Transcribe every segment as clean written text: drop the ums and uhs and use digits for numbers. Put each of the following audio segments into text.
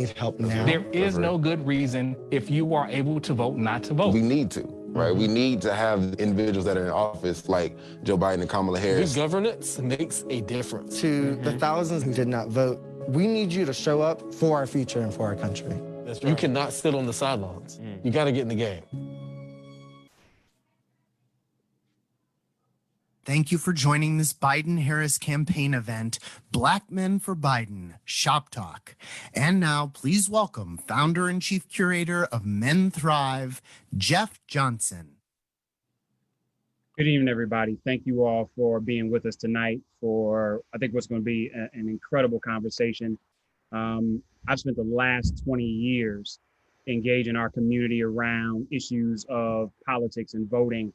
need help now. There is no good reason if you are able to vote not to vote. We need to, right? We need to have individuals that are in office like Joe Biden and Kamala Harris. Good governance makes a difference. To the thousands who did not vote, we need you to show up for our future and for our country. That's right. You cannot sit on the sidelines. You got to get in the game. Thank you for joining this Biden-Harris campaign event, Black Men for Biden, Shop Talk. And now, please welcome founder and chief curator of Men Thrive, Jeff Johnson. Good evening, everybody. Thank you all for being with us tonight for, I think, what's going to be an incredible conversation. I've spent the last 20 years engaging our community around issues of politics and voting.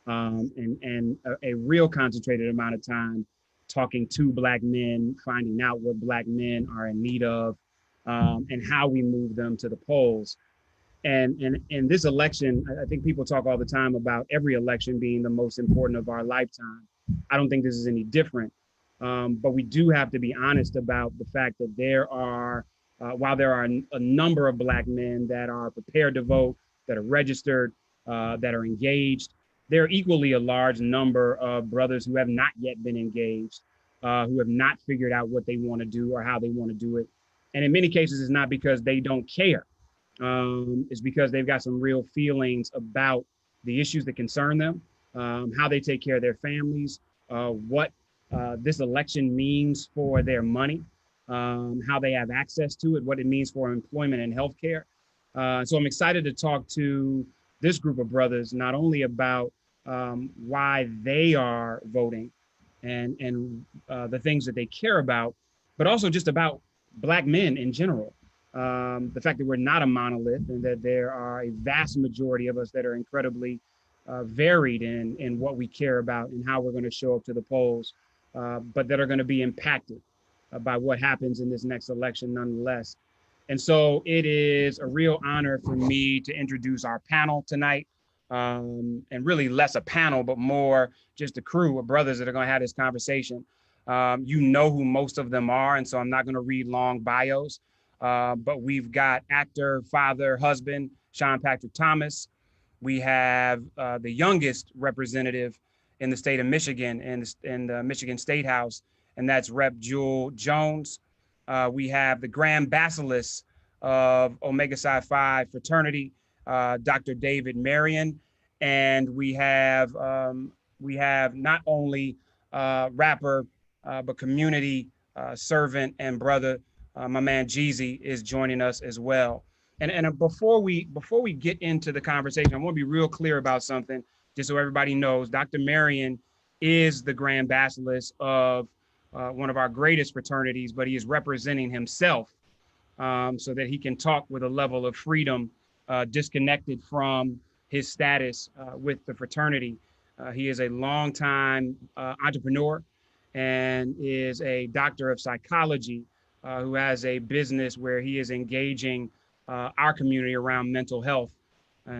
And a real concentrated amount of time talking to Black men, finding out what Black men are in need of, and how we move them to the polls. And this election, I think people talk all the time about every election being the most important of our lifetime. I don't think this is any different, but we do have to be honest about the fact that there are, while there are a number of Black men that are prepared to vote, that are registered, that are engaged, there are equally a large number of brothers who have not yet been engaged, who have not figured out what they want to do or how they want to do it. And in many cases, it's not because they don't care. It's because they've got some real feelings about the issues that concern them, how they take care of their families, what this election means for their money, how they have access to it, what it means for employment and healthcare. So I'm excited to talk to this group of brothers, not only about why they are voting and the things that they care about, but also just about Black men in general. The fact that we're not a monolith and that there are a vast majority of us that are incredibly varied in what we care about and how we're going to show up to the polls, but that are going to be impacted by what happens in this next election nonetheless. And so it is a real honor for me to introduce our panel tonight, and really less a panel, but more just a crew of brothers that are going to have this conversation. You know who most of them are, and so I'm not going to read long bios, but we've got actor, father, husband, Sean Patrick Thomas. We have the youngest representative in the state of Michigan in the Michigan State House, and that's Rep. Jewel Jones. We have the Grand Basileus of Omega Psi Phi fraternity, Dr. David Marion, and we have not only rapper but community servant and brother, my man Jeezy is joining us as well. And before we get into the conversation, I want to be real clear about something, just so everybody knows. Dr. Marion is the Grand Basileus of one of our greatest fraternities, but he is representing himself so that he can talk with a level of freedom disconnected from his status with the fraternity. He is a longtime entrepreneur and is a doctor of psychology who has a business where he is engaging our community around mental health.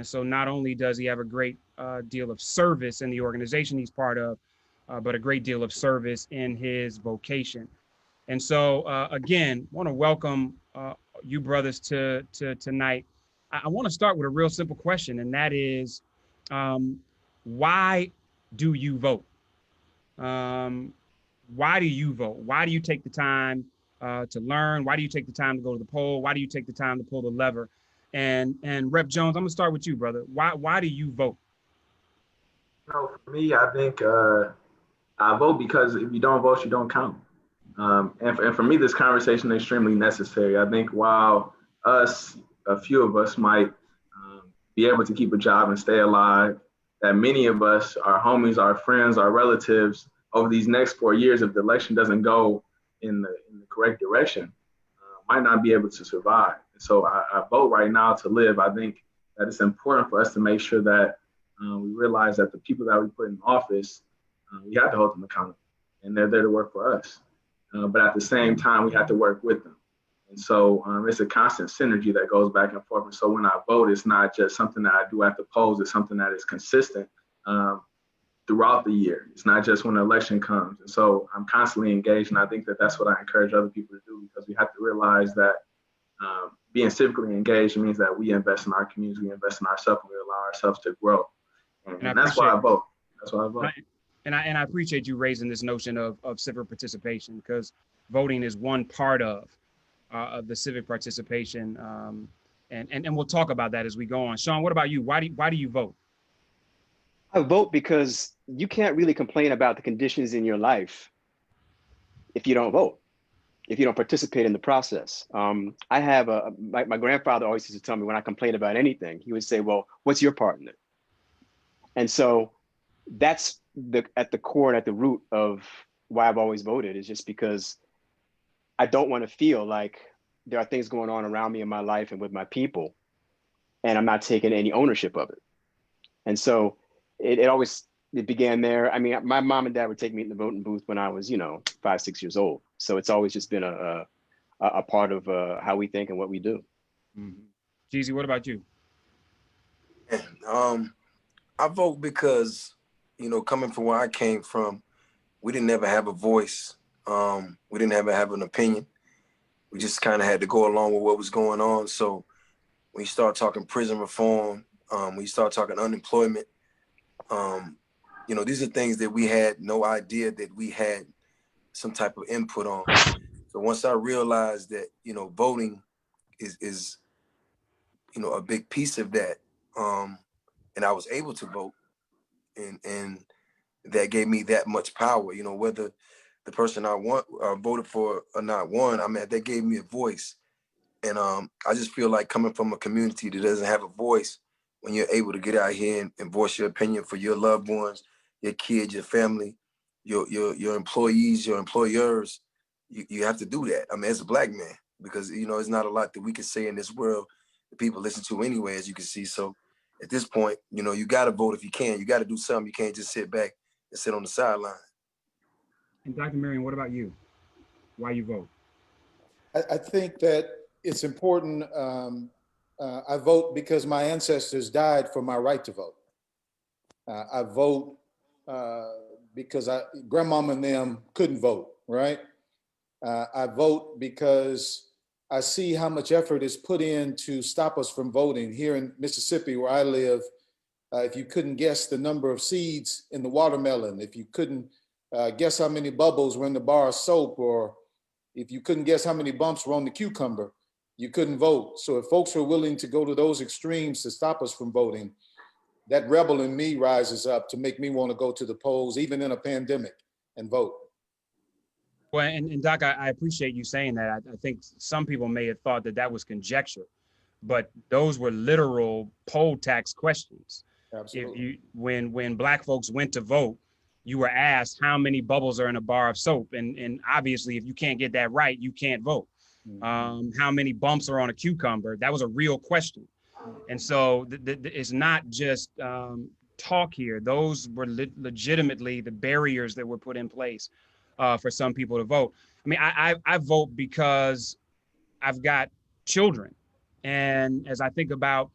So not only does he have a great deal of service in the organization he's part of, but a great deal of service in his vocation. And so, again, want to welcome you brothers to tonight. I want to start with a real simple question, and that is, why do you vote? Why do you vote? Why do you take the time to learn? Why do you take the time to go to the poll? Why do you take the time to pull the lever? And Rep. Jones, I'm gonna start with you, brother. Why do you vote? For me, I think I vote because if you don't vote, you don't count. And for me, this conversation is extremely necessary. I think while a few of us might be able to keep a job and stay alive, that many of us, our homies, our friends, our relatives, over these next 4 years, if the election doesn't go in the correct direction, might not be able to survive. So I vote right now to live. I think that it's important for us to make sure that we realize that the people that we put in office, we have to hold them accountable, and they're there to work for us. But at the same time, we have to work with them. And so it's a constant synergy that goes back and forth. And so when I vote, it's not just something that I do at the polls, it's something that is consistent throughout the year. It's not just when the election comes. And so I'm constantly engaged, and I think that that's what I encourage other people to do, because we have to realize that Being civically engaged means that we invest in our communities, we invest in ourselves, and we allow ourselves to grow. And that's why I vote. That's why I vote. And I appreciate you raising this notion of civic participation, because voting is one part of the civic participation. And we'll talk about that as we go on. Sean, what about you? Why do you vote? I vote because you can't really complain about the conditions in your life if you don't vote, if you don't participate in the process. I have my grandfather always used to tell me when I complained about anything, he would say, well, what's your part in it? And so that's at the core and at the root of why I've always voted, is just because I don't want to feel like there are things going on around me in my life and with my people, and I'm not taking any ownership of it. And so it began there. I mean, my mom and dad would take me in the voting booth when I was, 5, 6 years old. So it's always just been a part of how we think and what we do. Mm-hmm. Jeezy, what about you? I vote because, coming from where I came from, we didn't ever have a voice. We didn't ever have an opinion. We just kind of had to go along with what was going on. So when you start talking prison reform, when you start talking unemployment, these are things that we had no idea that we had some type of input on. So once I realized that, voting is a big piece of that, and I was able to vote, and that gave me that much power, whether the person I voted for or not won, that gave me a voice. And I just feel like coming from a community that doesn't have a voice, when you're able to get out here and voice your opinion for your loved ones, your kids, your family, your employees, your employers, you have to do that. As a Black man, because, it's not a lot that we can say in this world that people listen to anyway, as you can see. So at this point, you got to vote if you can. You got to do something. You can't just sit back and sit on the sideline. And Dr. Marion, what about you? Why you vote? I think that it's important. I vote because my ancestors died for my right to vote. I vote because grandmama and them couldn't vote, right? I vote because I see how much effort is put in to stop us from voting. Here in Mississippi, where I live, if you couldn't guess the number of seeds in the watermelon, if you couldn't guess how many bubbles were in the bar of soap, or if you couldn't guess how many bumps were on the cucumber, you couldn't vote. So if folks are willing to go to those extremes to stop us from voting, that rebel in me rises up to make me want to go to the polls, even in a pandemic, and vote. Well, and Doc, I appreciate you saying that. I think some people may have thought that was conjecture, but those were literal poll tax questions. Absolutely. When Black folks went to vote, you were asked how many bubbles are in a bar of soap, and obviously, if you can't get that right, you can't vote. Mm-hmm. How many bumps are on a cucumber? That was a real question. And so it's not just talk here. Those were legitimately the barriers that were put in place for some people to vote. I vote because I've got children, and as I think about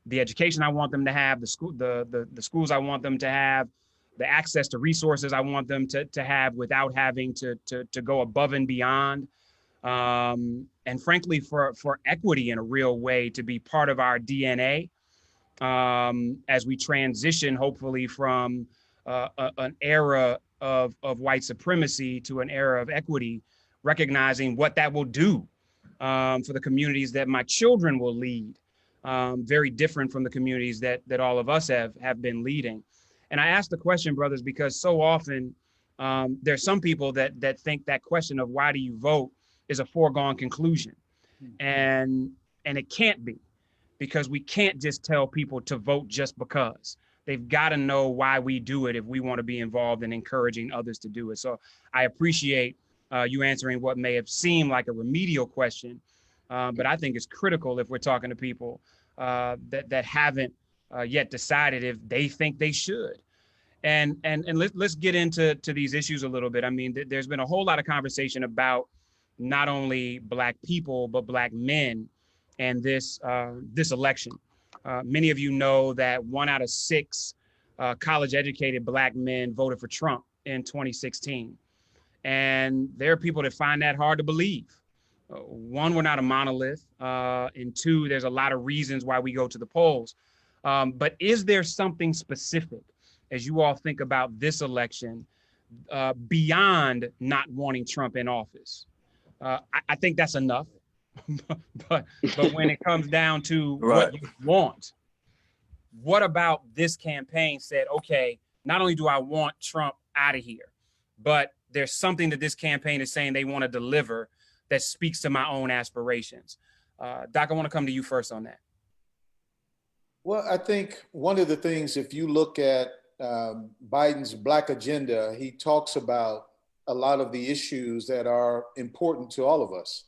the education I want them to have, the schools I want them to have, the access to resources I want them to have without having to go above and beyond. And frankly, for equity in a real way to be part of our DNA as we transition, hopefully, from an era of white supremacy to an era of equity, recognizing what that will do for the communities that my children will lead, very different from the communities that all of us have been leading. And I ask the question, brothers, because so often there's some people that think that question of why do you vote is a foregone conclusion. And it can't be, because we can't just tell people to vote just because. They've got to know why we do it if we want to be involved in encouraging others to do it. So I appreciate you answering what may have seemed like a remedial question, but I think it's critical if we're talking to people that haven't yet decided if they think they should. And let's get into these issues a little bit. There's been a whole lot of conversation about not only Black people, but Black men and this election. Many of you know that 1 out of 6 college-educated Black men voted for Trump in 2016. And there are people that find that hard to believe. One, we're not a monolith. And two, there's a lot of reasons why we go to the polls. But is there something specific as you all think about this election beyond not wanting Trump in office? I think that's enough. but when it comes down to what you want, what about this campaign said, okay, not only do I want Trump out of here, but there's something that this campaign is saying they want to deliver that speaks to my own aspirations. Doc, I want to come to you first on that. Well, I think one of the things, if you look at Biden's Black agenda, he talks about a lot of the issues that are important to all of us.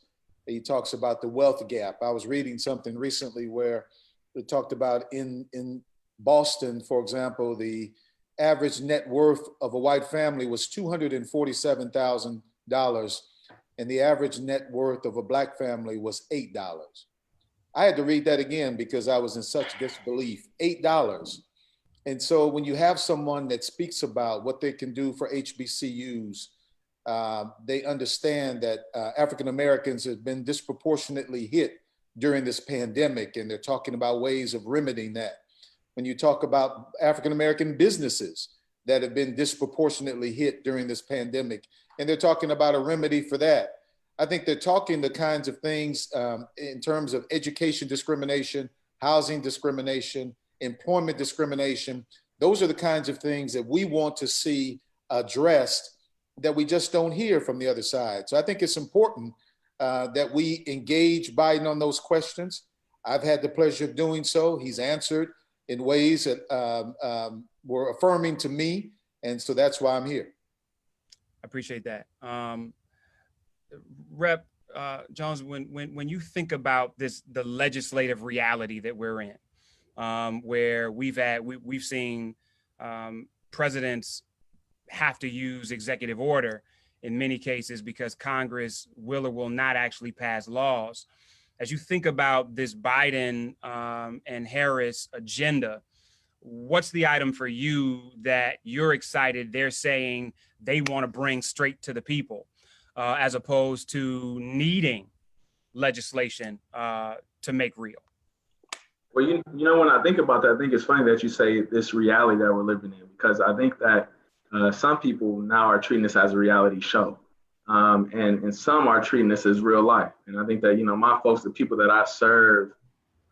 He talks about the wealth gap. I was reading something recently where it talked about in Boston, for example, the average net worth of a white family was $247,000, and the average net worth of a Black family was $8. I had to read that again because I was in such disbelief. $8. And so when you have someone that speaks about what they can do for HBCUs, they understand that African Americans have been disproportionately hit during this pandemic, and they're talking about ways of remedying that. When you talk about African American businesses that have been disproportionately hit during this pandemic, and they're talking about a remedy for that. I think they're talking the kinds of things in terms of education discrimination, housing discrimination, employment discrimination. Those are the kinds of things that we want to see addressed that we just don't hear from the other side. So I think it's important that we engage Biden on those questions. I've had the pleasure of doing so. He's answered in ways that were affirming to me. And so that's why I'm here. I appreciate that. Rep. Jones, when you think about the legislative reality that we're in, where we've seen presidents have to use executive order in many cases because Congress will or will not actually pass laws. As you think about this Biden and Harris agenda, what's the item for you that you're excited they're saying they want to bring straight to the people, as opposed to needing legislation to make real? Well, you know, when I think about that, I think it's funny that you say this reality that we're living in, because I think that some people now are treating this as a reality show. And some are treating this as real life. And I think that, you know, my folks, the people that I serve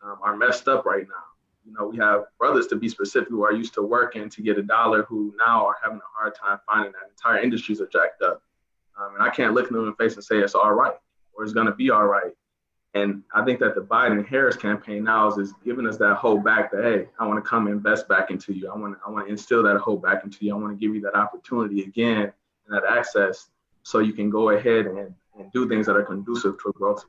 are messed up right now. You know, we have brothers, to be specific, who are used to working to get a dollar, who now are having a hard time finding that. Entire industries are jacked up. And I can't look them in the face and say it's all right or it's going to be all right. And I think that the Biden-Harris campaign now is giving us that hope back that, hey, I want to come invest back into you. I want to instill that hope back into you. I want to give you that opportunity again and that access so you can go ahead and do things that are conducive to growth,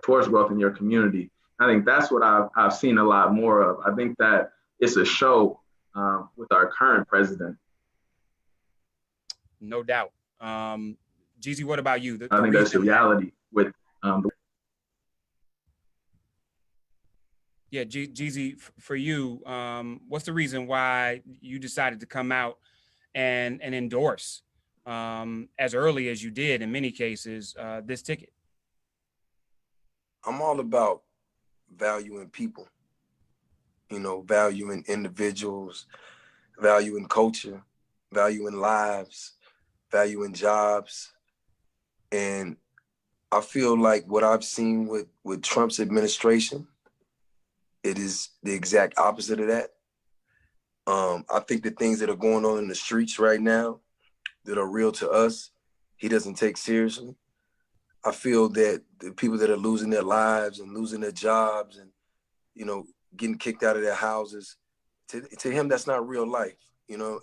towards growth in your community. I think that's what I've seen a lot more of. I think that it's a show with our current president. No doubt. Jeezy, what about you? I think that's the reality with Yeah, Jeezy, for you, what's the reason why you decided to come out and endorse as early as you did, in many cases, this ticket? I'm all about valuing people, you know, valuing individuals, valuing culture, valuing lives, valuing jobs. And I feel like what I've seen with Trump's administration, it is the exact opposite of that. I think the things that are going on in the streets right now that are real to us, he doesn't take seriously. I feel that the people that are losing their lives and losing their jobs and, you know, getting kicked out of their houses, to him, that's not real life, you know,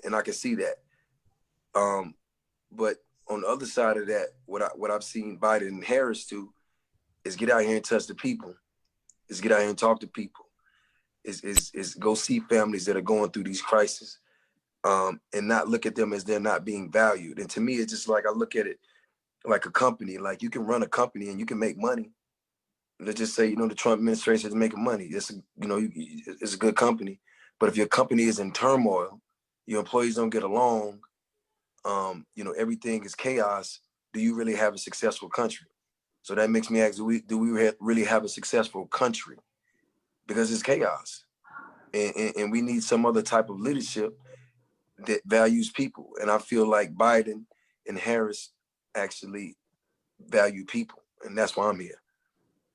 and I can see that. But on the other side of that, what I've seen Biden and Harris do is get out here and touch the people. Is get out here and talk to people, is go see families that are going through these crises, and not look at them as they're not being valued. And to me, it's just like, I look at it like a company. Like, you can run a company and you can make money. Let's just say, you know, the Trump administration is making money. It's, you know, it's a good company. But if your company is in turmoil, your employees don't get along, you know, everything is chaos, do you really have a successful country? So that makes me ask, do we really have a successful country? Because it's chaos. And we need some other type of leadership that values people. And I feel like Biden and Harris actually value people. And that's why I'm here.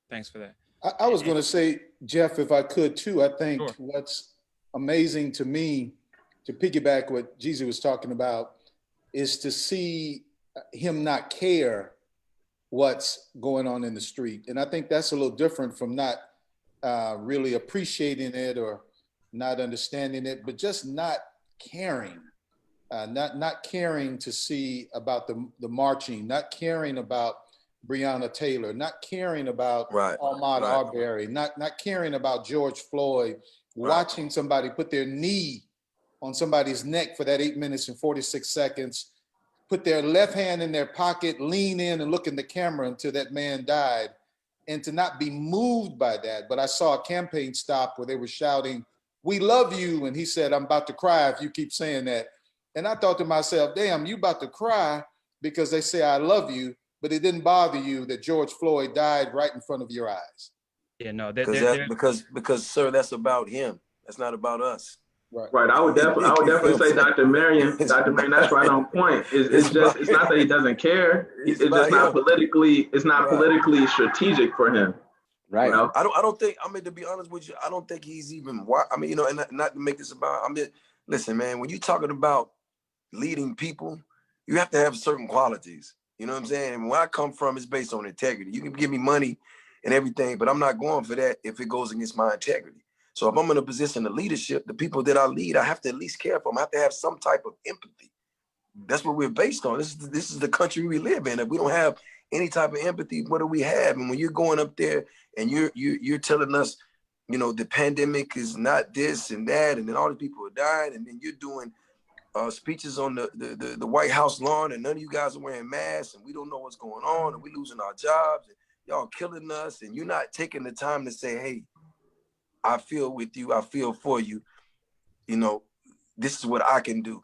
Thanks for that. I was going to say, Jeff, if I could too, I think Sure. what's amazing to me, to piggyback what Jeezy was talking about, is to see him not care what's going on in the street. And I think that's a little different from not really appreciating it or not understanding it, but just not caring, not caring to see about the marching, not caring about Breonna Taylor, not caring about Ahmaud Arbery, not caring about George Floyd, watching somebody put their knee on somebody's neck for that 8 minutes and 46 seconds, put their left hand in their pocket, lean in and look in the camera until that man died, and to not be moved by that. But I saw a campaign stop where they were shouting, "We love you." And he said, "I'm about to cry if you keep saying that." And I thought to myself, damn, you about to cry because they say, "I love you," but it didn't bother you that George Floyd died right in front of your eyes. Yeah, no, because sir, that's about him. That's not about us. Right. I would definitely say Dr. Marion, that's right on point. It's not that he doesn't care. It's just not politically, politically strategic for him. Right. You know? I don't think, I mean, to be honest with you, I don't think he's even, I mean, you know, and not to make this about, I mean, listen, man, when you're talking about leading people, you have to have certain qualities. You know what I'm saying? And where I come from is based on integrity. You can give me money and everything, but I'm not going for that if it goes against my integrity. So if I'm in a position of leadership, the people that I lead, I have to at least care for them. I have to have some type of empathy. That's what we're based on. This is the country we live in. If we don't have any type of empathy, what do we have? And when you're going up there and you're telling us, you know, the pandemic is not this and that, and then all the people are dying, and then you're doing speeches on the White House lawn, and none of you guys are wearing masks, and we don't know what's going on, and we're losing our jobs, and y'all killing us, and you're not taking the time to say, hey, I feel with you, I feel for you, you know, this is what I can do.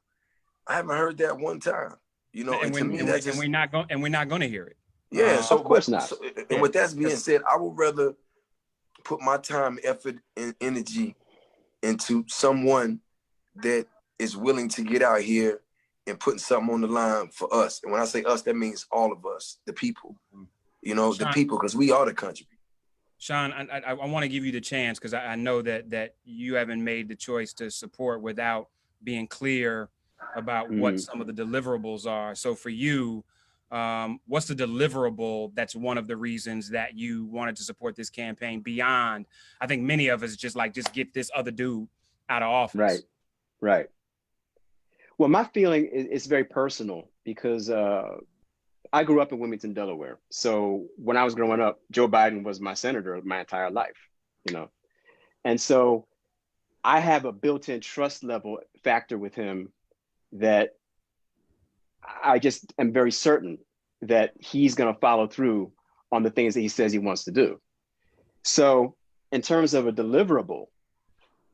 I haven't heard that one time, you know, and we're not going to hear it. Yeah, so of course not. And with that being said, I would rather put my time, effort, and energy into someone that is willing to get out here and putting something on the line for us. And when I say us, that means all of us, the people, you know, Sean, the people, because we are the country. Sean, I want to give you the chance because I know that you haven't made the choice to support without being clear about what some of the deliverables are. So for you, what's the deliverable that's one of the reasons that you wanted to support this campaign beyond, I think many of us just get this other dude out of office. Right. Well, my feeling is very personal because I grew up in Wilmington, Delaware. So when I was growing up, Joe Biden was my senator my entire life, you know? And so I have a built-in trust level factor with him that I just am very certain that he's going to follow through on the things that he says he wants to do. So in terms of a deliverable,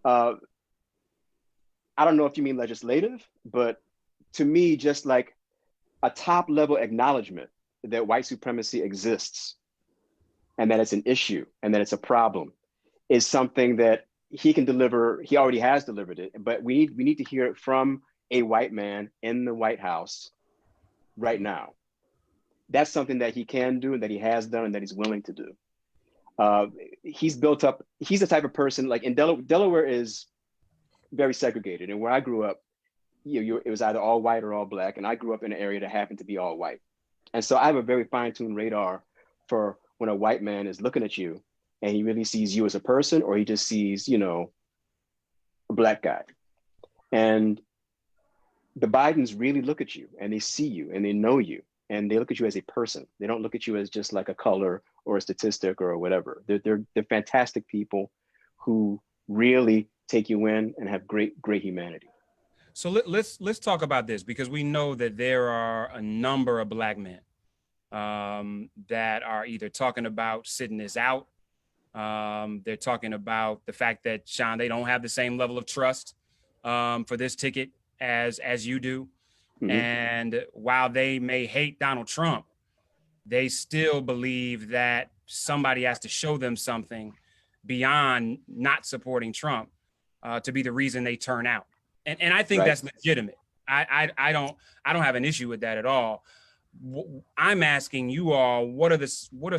I don't know if you mean legislative, but to me, just like a top level acknowledgement that white supremacy exists and that it's an issue and that it's a problem is something that he can deliver. He already has delivered it, but we need to hear it from a white man in the White House right now. That's something that he can do and that he has done and that he's willing to do. He's built up, he's the type of person like in Delaware is very segregated. And where I grew up, it was either all white or all black. And I grew up in an area that happened to be all white. And so I have a very fine-tuned radar for when a white man is looking at you and he really sees you as a person or he just sees, you know, a black guy. And the Bidens really look at you and they see you and they know you and they look at you as a person. They don't look at you as just like a color or a statistic or whatever. They're fantastic people who really take you in and have great humanity. So let's talk about this because we know that there are a number of black men that are either talking about sitting this out. They're talking about the fact that, Sean, they don't have the same level of trust for this ticket as you do. Mm-hmm. And while they may hate Donald Trump, they still believe that somebody has to show them something beyond not supporting Trump to be the reason they turn out. And I think that's legitimate. I don't have an issue with that at all. I'm asking you all, what are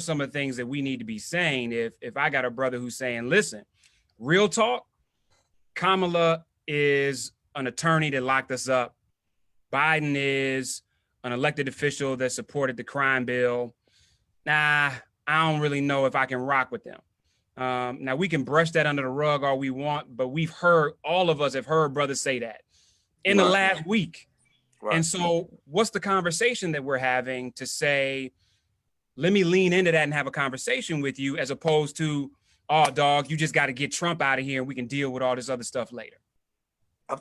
some of the things that we need to be saying if I got a brother who's saying, listen, real talk, Kamala is an attorney that locked us up. Biden is an elected official that supported the crime bill. Nah, I don't really know if I can rock with them. Now we can brush that under the rug all we want, but all of us have heard brothers say that in the last week. Right. And so what's the conversation that we're having to say, let me lean into that and have a conversation with you, as opposed to, oh, dog, you just got to get Trump out of here and we can deal with all this other stuff later. I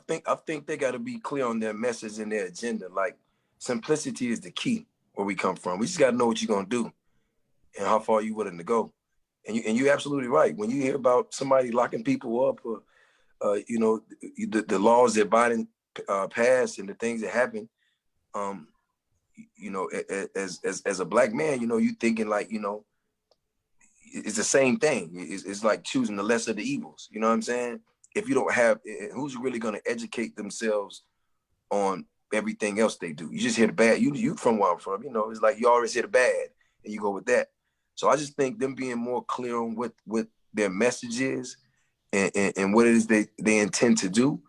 think they got to be clear on their message and their agenda. Like, simplicity is the key where we come from. We just got to know what you're going to do and how far you're willing to go. And you're absolutely right. When you hear about somebody locking people up, or the laws that Biden passed and the things that happen, as a black man, you thinking like, it's the same thing. It's like choosing the lesser of the evils. You know what I'm saying? If you don't have, who's really going to educate themselves on everything else they do? You just hear the bad. You from where I'm from, it's like you always hear the bad and you go with that. So I just think them being more clear on what their message is and what it is they intend to do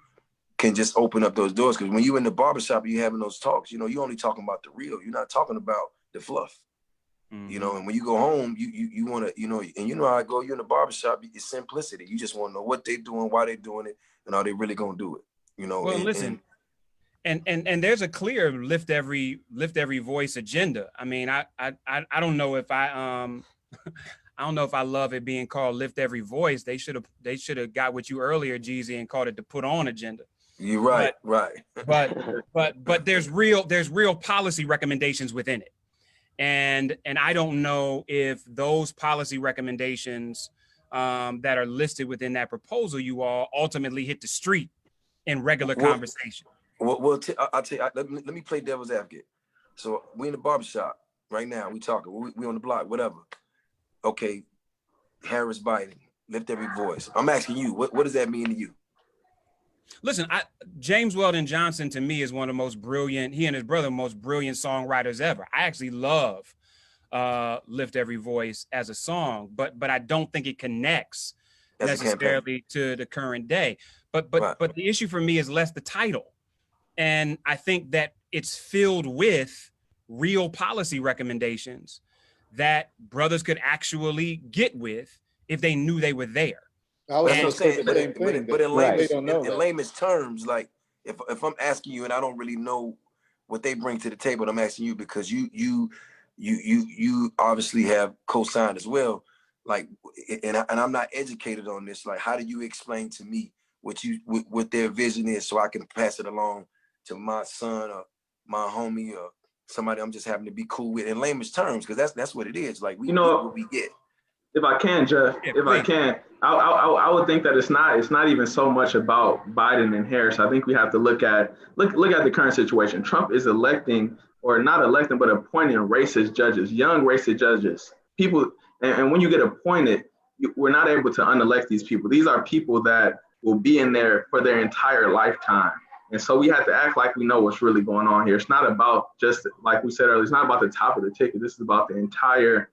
can just open up those doors. Because when you're in the barbershop, you're having those talks, you're only talking about the real. You're not talking about the fluff. Mm-hmm. And when you go home, you want to, and how I go, you're in the barbershop, it's simplicity. You just want to know what they're doing, why they're doing it, and are they really going to do it, Well, listen, and there's a clear lift every voice agenda. I mean, I don't know if I don't know if I love it being called lift every voice. They should have got with you earlier, Jeezy, and called it the put on agenda. You're right, right. but there's real policy recommendations within it. And I don't know if those policy recommendations that are listed within that proposal you all ultimately hit the street in regular conversation. I'll tell you, let me play devil's advocate. So we in the barbershop right now, we talking, we on the block, whatever. Okay, Harris, Biden, lift every voice. I'm asking you, what does that mean to you? Listen, James Weldon Johnson to me is one of the most brilliant, he and his brother, most brilliant songwriters ever. I actually love Lift Every Voice as a song, but I don't think it connects necessarily to the current day. But the issue for me is less the title. And I think that it's filled with real policy recommendations that brothers could actually get with if they knew they were there. But in layman's terms, like if I'm asking you and I don't really know what they bring to the table, I'm asking you because you obviously have co-signed as well. Like, and I'm not educated on this. Like, how do you explain to me what their vision is so I can pass it along to my son or my homie or somebody I'm just having to be cool with in layman's terms? Because that's what it is. Like, we get what we get. If I can, Jeff, I would think that it's not even so much about Biden and Harris. I think we have to look at the current situation. Trump is electing, or not electing, but appointing racist judges, young racist judges. People, and when you get appointed, we're not able to unelect these people. These are people that will be in there for their entire lifetime. And so we have to act like we know what's really going on here. It's not about just, like we said earlier, it's not about the top of the ticket. This is about the entire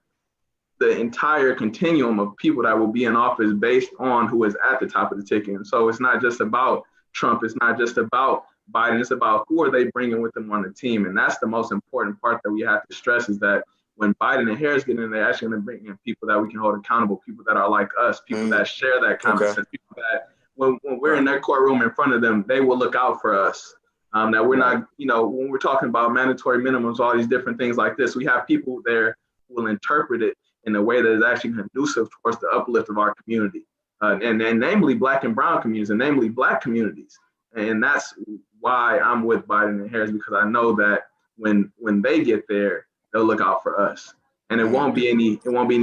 continuum of people that will be in office based on who is at the top of the ticket. And so it's not just about Trump. It's not just about Biden. It's about who are they bringing with them on the team. And that's the most important part that we have to stress, is that when Biden and Harris get in, they're actually going to bring in people that we can hold accountable, people that are like us, people that share that common sense, people that when we're in their courtroom in front of them, they will look out for us. That we're not, when we're talking about mandatory minimums, all these different things like this, we have people there who will interpret it in a way that is actually conducive towards the uplift of our community, and namely Black and brown communities, and namely Black communities. And that's why I'm with Biden and Harris, because I know that when they get there, they'll look out for us, and it won't be any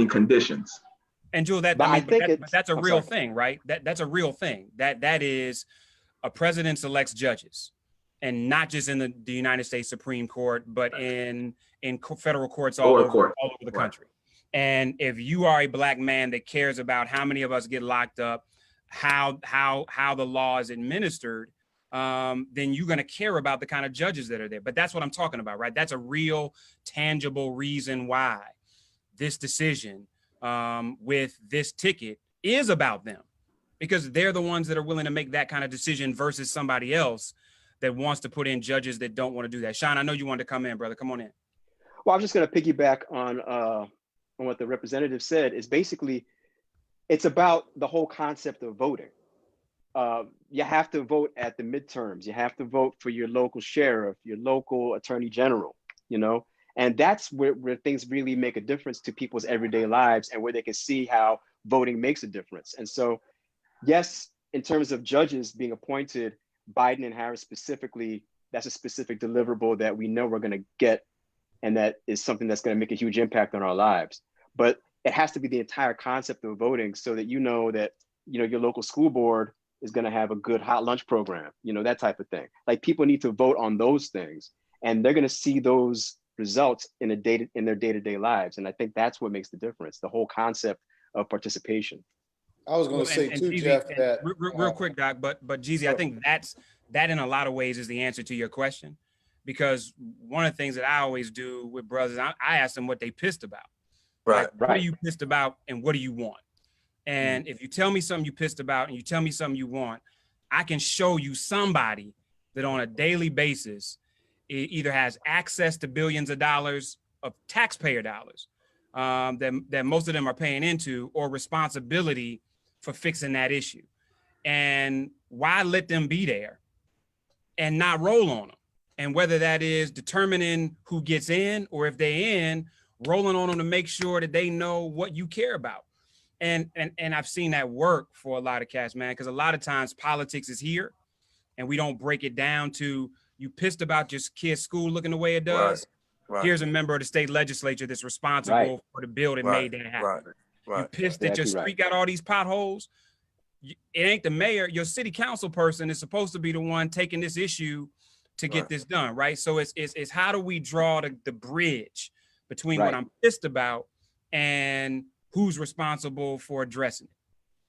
conditions. And Jewel, that's a real thing, right? That's a real thing. That is, a president selects judges, and not just in the United States Supreme Court, but in federal courts all over the country. And if you are a Black man that cares about how many of us get locked up, how the law is administered, then you're going to care about the kind of judges that are there. But that's what I'm talking about, right? That's a real tangible reason why this decision with this ticket is about them, because they're the ones that are willing to make that kind of decision versus somebody else that wants to put in judges that don't want to do that. Sean, I know you wanted to come in, brother. Come on in. Well, I'm just going to piggyback on what the representative said. Is basically, it's about the whole concept of voting. You have to vote at the midterms. You have to vote for your local sheriff, your local attorney general, you know, and that's where things really make a difference to people's everyday lives and where they can see how voting makes a difference. And so, yes, in terms of judges being appointed, Biden and Harris specifically, that's a specific deliverable that we know we're going to get, and that is something that's going to make a huge impact on our lives. But it has to be the entire concept of voting, so that you know that, you know, your local school board is going to have a good hot lunch program, you know, that type of thing. Like, people need to vote on those things, and they're going to see those results in their day-to-day lives. And I think that's what makes the difference, the whole concept of participation. I was going to say too, Jeezy, Jeff, that real quick, Doc, but Jeezy, sure. I think that in a lot of ways is the answer to your question, because one of the things that I always do with brothers, I ask them what they pissed about. Right. Like, what are you pissed about and what do you want? And if you tell me something you pissed about and you tell me something you want, I can show you somebody that on a daily basis either has access to billions of dollars of taxpayer dollars that most of them are paying into, or responsibility for fixing that issue. And why let them be there and not roll on them? And whether that is determining who gets in, or if they're in, rolling on them to make sure that they know what you care about. And I've seen that work for a lot of cats, man, because a lot of times politics is here and we don't break it down to, you pissed about your kid's school looking the way it does. Right. Here's a member of the state legislature that's responsible for the bill that made that happen. You pissed that your street got all these potholes. It ain't the mayor. Your city council person is supposed to be the one taking this issue to get this done, right? So it's how do we draw the bridge between what I'm pissed about and who's responsible for addressing it?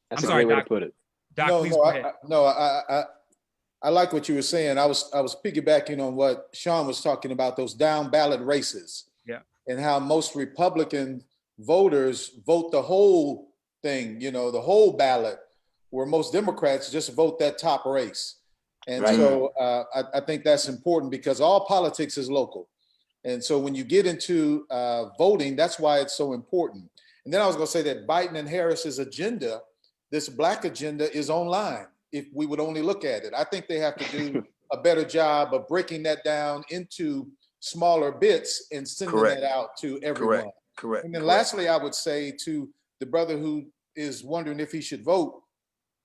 That's a great way to put it. Doc, please go ahead. I like what you were saying. I was piggybacking on what Sean was talking about, those down ballot races. Yeah. And how most Republican voters vote the whole thing, you know, the whole ballot, where most Democrats just vote that top race. And so I think that's important, because all politics is local. And so when you get into voting, that's why it's so important. And then I was going to say that Biden and Harris's agenda, this Black agenda, is online. If we would only look at it, I think they have to do a better job of breaking that down into smaller bits and sending that out to everyone. Correct. And then lastly, I would say to the brother who is wondering if he should vote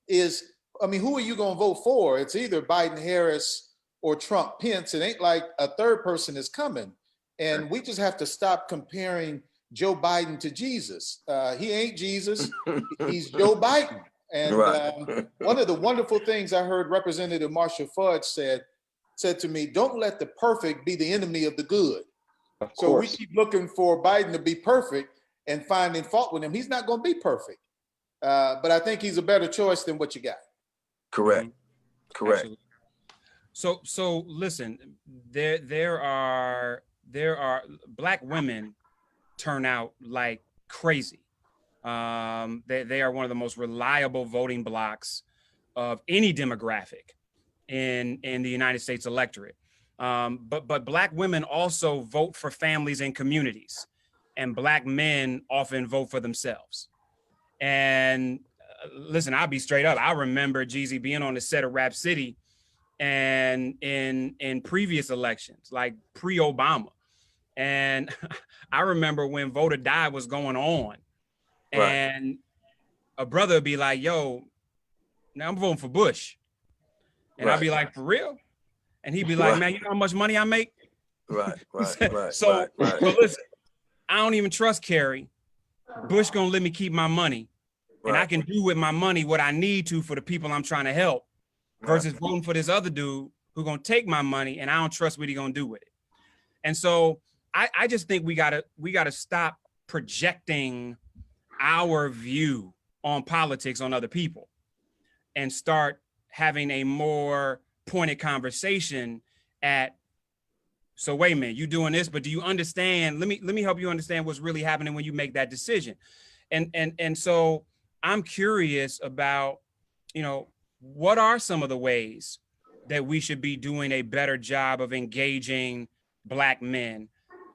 is, I mean, who are you going to vote for? It's either Biden, Harris, or Trump, Pence. It ain't like a third person is coming. And we just have to stop comparing Joe Biden to Jesus. He ain't Jesus. He's Joe Biden. And one of the wonderful things I heard Representative Marshall Fudge said to me, don't let the perfect be the enemy of the good. So we keep looking for Biden to be perfect and finding fault with him. He's not going to be perfect. But I think he's a better choice than what you got. Correct. Absolutely. So listen, there are Black women turn out like crazy. They are one of the most reliable voting blocks of any demographic in the United States electorate. But Black women also vote for families and communities, and Black men often vote for themselves. And listen, I'll be straight up. I remember Jeezy being on the set of Rap City, and in previous elections, like pre-Obama. And I remember when Vote or Die was going on, and a brother would be like, yo, now I'm voting for Bush. And I'd be like, for real? And he'd be like, man, you know how much money I make? So listen, I don't even trust Kerry. Bush gonna let me keep my money. And I can do with my money what I need to for the people I'm trying to help, versus voting for this other dude who gonna take my money, and I don't trust what he gonna do with it. And so I just think we gotta stop projecting our view on politics on other people and start having a more pointed conversation at, so wait a minute, you doing this, but do you understand? Let me help you understand what's really happening when you make that decision. And so I'm curious about, what are some of the ways that we should be doing a better job of engaging Black men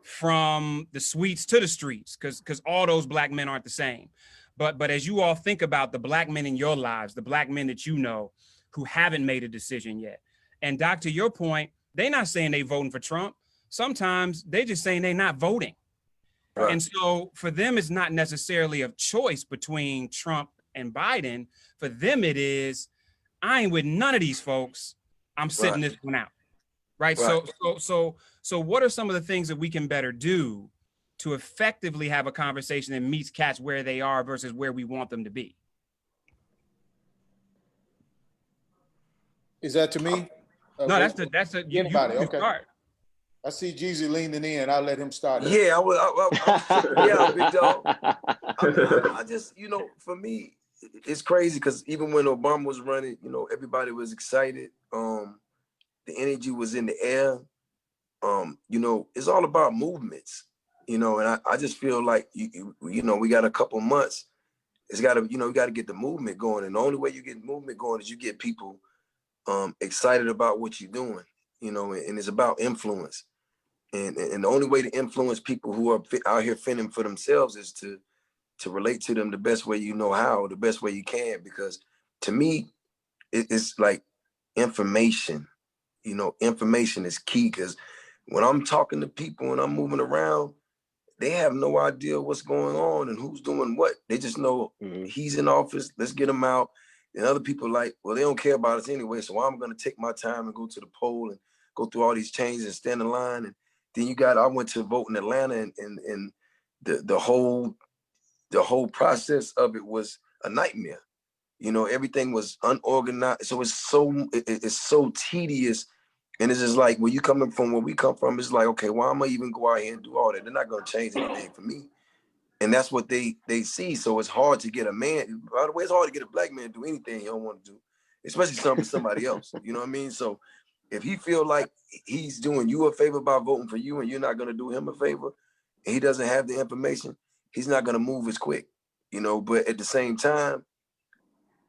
from the suites to the streets, because all those Black men aren't the same. But as you all think about the Black men in your lives, the Black men that you know who haven't made a decision yet, and Doc, to your point, they're not saying they voting for Trump. Sometimes they're just saying they're not voting. Right. And so for them, it's not necessarily a choice between Trump and Biden. For them, it is, I ain't with none of these folks. I'm sitting this one out. Right. So what are some of the things that we can better do to effectively have a conversation that meets cats where they are versus where we want them to be? Is that to me? No, that's anybody. You okay. Start. I see Jeezy leaning in. I'll let him start. Yeah, yeah, big dog. I just, for me, it's crazy because even when Obama was running, everybody was excited. The energy was in the air. It's all about movements, and I just feel like, we got a couple months. It's got to, we got to get the movement going. And the only way you get movement going is you get people excited about what you're doing, and it's about influence. And the only way to influence people who are out here fending for themselves is to relate to them the best way you know how, the best way you can. Because to me, it's like information. Information is key, because when I'm talking to people and I'm moving around, they have no idea what's going on and who's doing what. They just know he's in office, let's get him out. And other people they don't care about us anyway, so I'm going to take my time and go to the poll and go through all these changes and stand in line. And then I went to vote in Atlanta, and the whole process of it was a nightmare. Everything was unorganized. So it's so tedious. And it's just like, when you coming from where we come from, it's like, okay, why am I even go out here and do all that? They're not going to change anything for me. And that's what they see. So it's hard to get a man. By the way, it's hard to get a Black man to do anything he don't want to do, especially something for somebody else. You know what I mean? So if he feel like he's doing you a favor by voting for you and you're not going to do him a favor, and he doesn't have the information, he's not going to move as quick. But at the same time,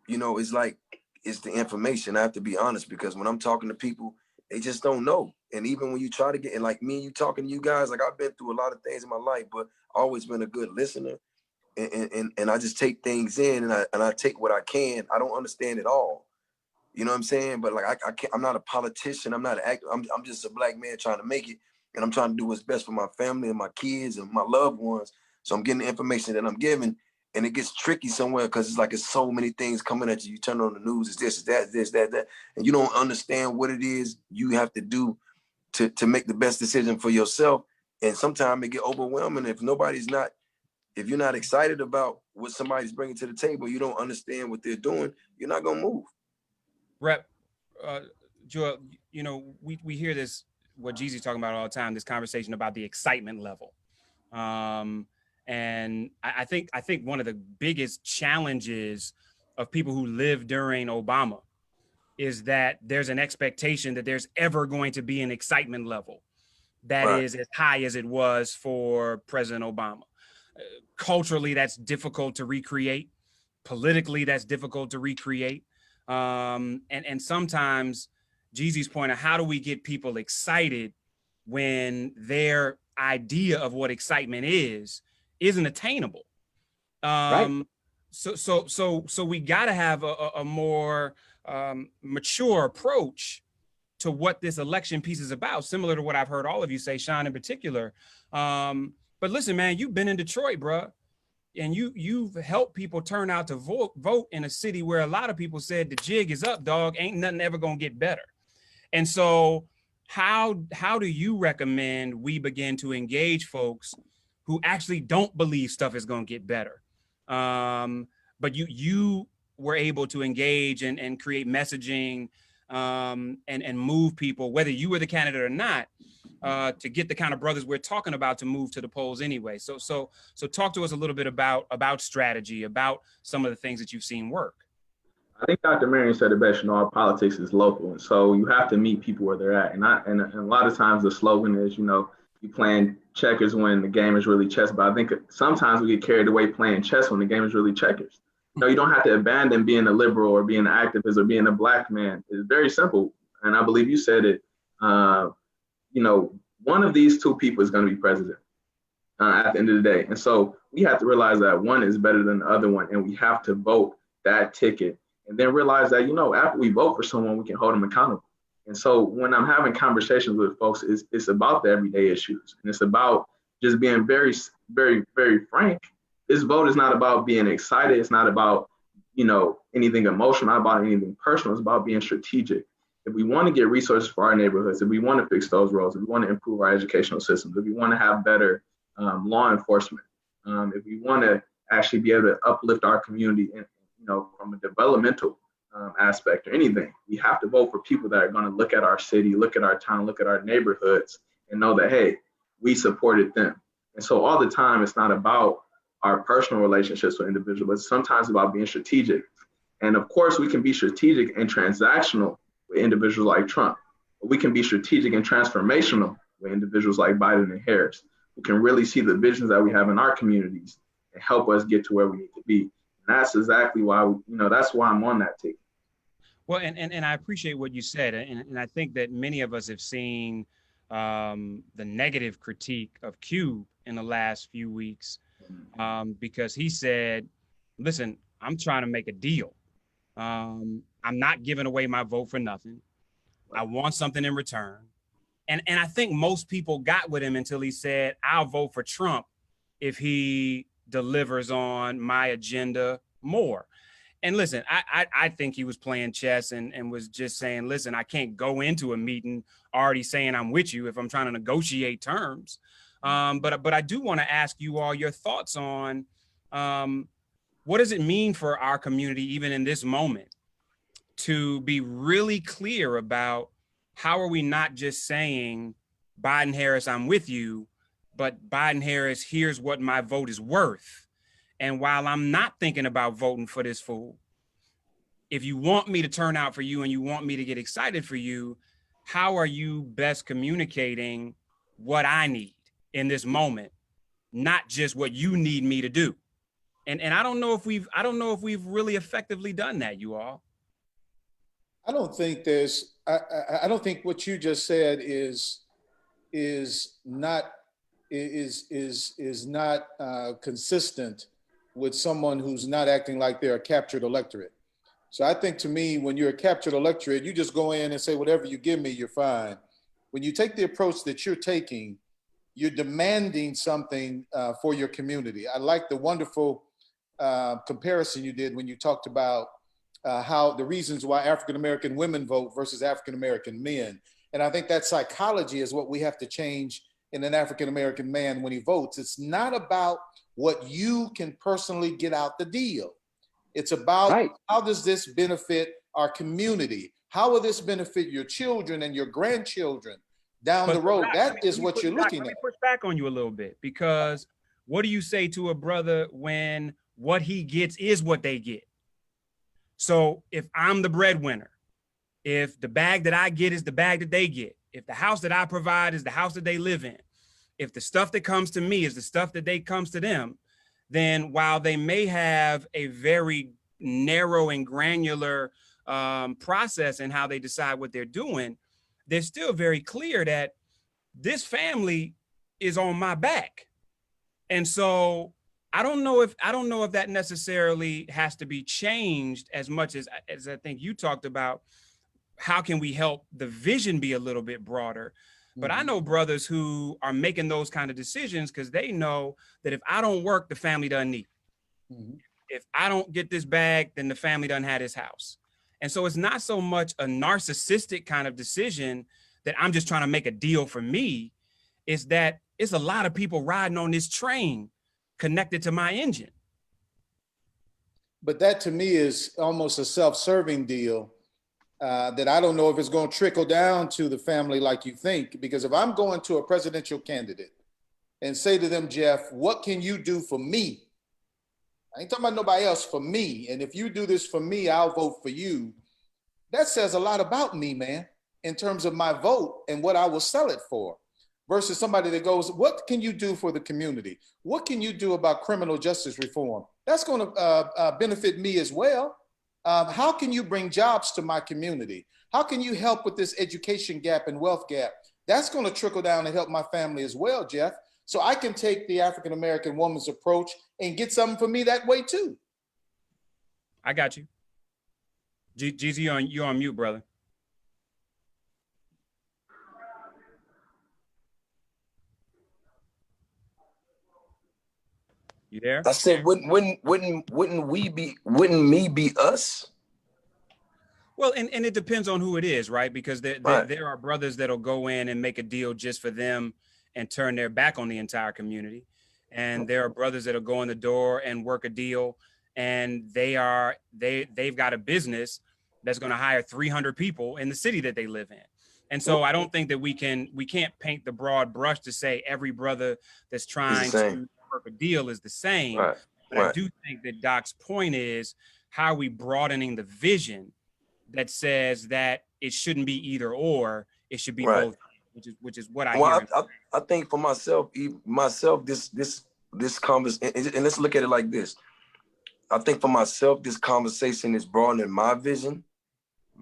it's like, it's the information. I have to be honest, because when I'm talking to people, they just don't know. And even when you try to get, and like me and you talking to you guys, like, I've been through a lot of things in my life, but always been a good listener. And I just take things in, and I take what I can. I don't understand it all. You know what I'm saying? But like, I can't, I'm not a politician. I'm not an actor. I'm just a Black man trying to make it. And I'm trying to do what's best for my family and my kids and my loved ones. So I'm getting the information that I'm giving. And it gets tricky somewhere, because it's so many things coming at you. You turn on the news, it's this, it's that, and you don't understand what it is you have to do to make the best decision for yourself. And sometimes it get overwhelming if you're not excited about what somebody's bringing to the table, you don't understand what they're doing, you're not gonna move. Rep, Joel, we hear this, what Jeezy's talking about all the time, this conversation about the excitement level. And I think one of the biggest challenges of people who lived during Obama is that there's an expectation that there's ever going to be an excitement level that is as high as it was for President Obama. Culturally, that's difficult to recreate. Politically, that's difficult to recreate. And sometimes Jeezy's point of, how do we get people excited when their idea of what excitement isn't attainable. Right. So we got to have a more mature approach to what this election piece is about, similar to what I've heard all of you say, Sean in particular. But listen, man, you've been in Detroit, bro, and you've helped people turn out to vote in a city where a lot of people said the jig is up, dog. Ain't nothing ever gonna get better. And so how do you recommend we begin to engage folks who actually don't believe stuff is going to get better? But you were able to engage and create messaging and move people, whether you were the candidate or not, to get the kind of brothers we're talking about to move to the polls anyway. So talk to us a little bit about strategy, about some of the things that you've seen work. I think Dr. Marion said it best. Our politics is local, and so you have to meet people where they're at. And a lot of times the slogan is, you playing checkers when the game is really chess. But I think sometimes we get carried away playing chess when the game is really checkers. You don't have to abandon being a liberal or being an activist or being a Black man. It's very simple, and I believe you said it. One of these two people is going to be president at the end of the day, and so we have to realize that one is better than the other one, and we have to vote that ticket. And then realize that, after we vote for someone, we can hold them accountable. And so when I'm having conversations with folks, it's about the everyday issues. And it's about just being very, very, very frank. This vote is not about being excited. It's not about, anything emotional, not about anything personal. It's about being strategic. If we want to get resources for our neighborhoods, if we want to fix those roads, if we want to improve our educational systems, if we want to have better law enforcement, if we want to actually be able to uplift our community and from a developmental aspect or anything, we have to vote for people that are going to look at our city, look at our town, look at our neighborhoods, and know that, hey, we supported them. And so all the time, it's not about our personal relationships with individuals, but sometimes about being strategic. And of course, we can be strategic and transactional with individuals like Trump, but we can be strategic and transformational with individuals like Biden and Harris, who can really see the visions that we have in our communities and help us get to where we need to be. That's exactly why, that's why I'm on that ticket. Well, and I appreciate what you said. And I think that many of us have seen the negative critique of Cube in the last few weeks, because he said, listen, I'm trying to make a deal. I'm not giving away my vote for nothing. I want something in return. And I think most people got with him until he said, I'll vote for Trump if he delivers on my agenda more. And listen, I think he was playing chess and was just saying, listen, I can't go into a meeting already saying I'm with you if I'm trying to negotiate terms. But I do want to ask you all your thoughts on what does it mean for our community, even in this moment, to be really clear about how are we not just saying, Biden Harris, I'm with you, but Biden Harris, here's what my vote is worth. And while I'm not thinking about voting for this fool, if you want me to turn out for you and you want me to get excited for you, how are you best communicating what I need in this moment, not just what you need me to do? And I don't know if we've really effectively done that, you all. I don't think I don't think what you just said is not consistent with someone who's not acting like they're a captured electorate. So I think, to me, when you're a captured electorate, you just go in and say, whatever you give me, you're fine. When you take the approach that you're taking, you're demanding something for your community. I like the wonderful comparison you did when you talked about how the reasons why African-American women vote versus African-American men. And I think that psychology is what we have to change in an African-American man when he votes. It's not about what you can personally get out the deal. It's about how does this benefit our community? How will this benefit your children and your grandchildren down the road? That is what you're looking at. Let me push back on you a little bit, because what do you say to a brother when what he gets is what they get? So if I'm the breadwinner, if the bag that I get is the bag that they get, if the house that I provide is the house that they live in, if the stuff that comes to me is the stuff that they comes to them, then while they may have a very narrow and granular process in how they decide what they're doing, they're still very clear that this family is on my back. And so I don't know if that necessarily has to be changed as much as I think you talked about. How can we help the vision be a little bit broader? But I know brothers who are making those kind of decisions because they know that if I don't work, the family doesn't eat. If I don't get this bag, then the family doesn't have this house. And so it's not so much a narcissistic kind of decision that I'm just trying to make a deal for me. It's that it's a lot of people riding on this train connected to my engine. But that, to me, is almost a self-serving deal, that I don't know if it's going to trickle down to the family like you think. Because if I'm going to a presidential candidate and say to them, Jeff, what can you do for me? I ain't talking about nobody else, for me. And if you do this for me, I'll vote for you. That says a lot about me, man, in terms of my vote and what I will sell it for. Versus somebody that goes, what can you do for the community? What can you do about criminal justice reform? That's going to benefit me as well. How can you bring jobs to my community? How can you help with this education gap and wealth gap? That's going to trickle down and help my family as well, Jeff. So I can take the African-American woman's approach and get something for me that way too. I got you. Jeezy, you're on mute, brother. You there? I said, wouldn't me be us? Well, and it depends on who it is, right? Because there are brothers that'll go in and make a deal just for them and turn their back on the entire community. And there are brothers that'll go in the door and work a deal, and they've got a business that's going to hire 300 people in the city that they live in. And so I don't think that we can't paint the broad brush to say every brother that's trying to work a deal is the same. But I do think that Doc's point is, how are we broadening the vision that says that it shouldn't be either or, it should be both, which is what I hear. I think for myself, this conversation, and let's look at it like this. I think for myself, this conversation is broadening my vision,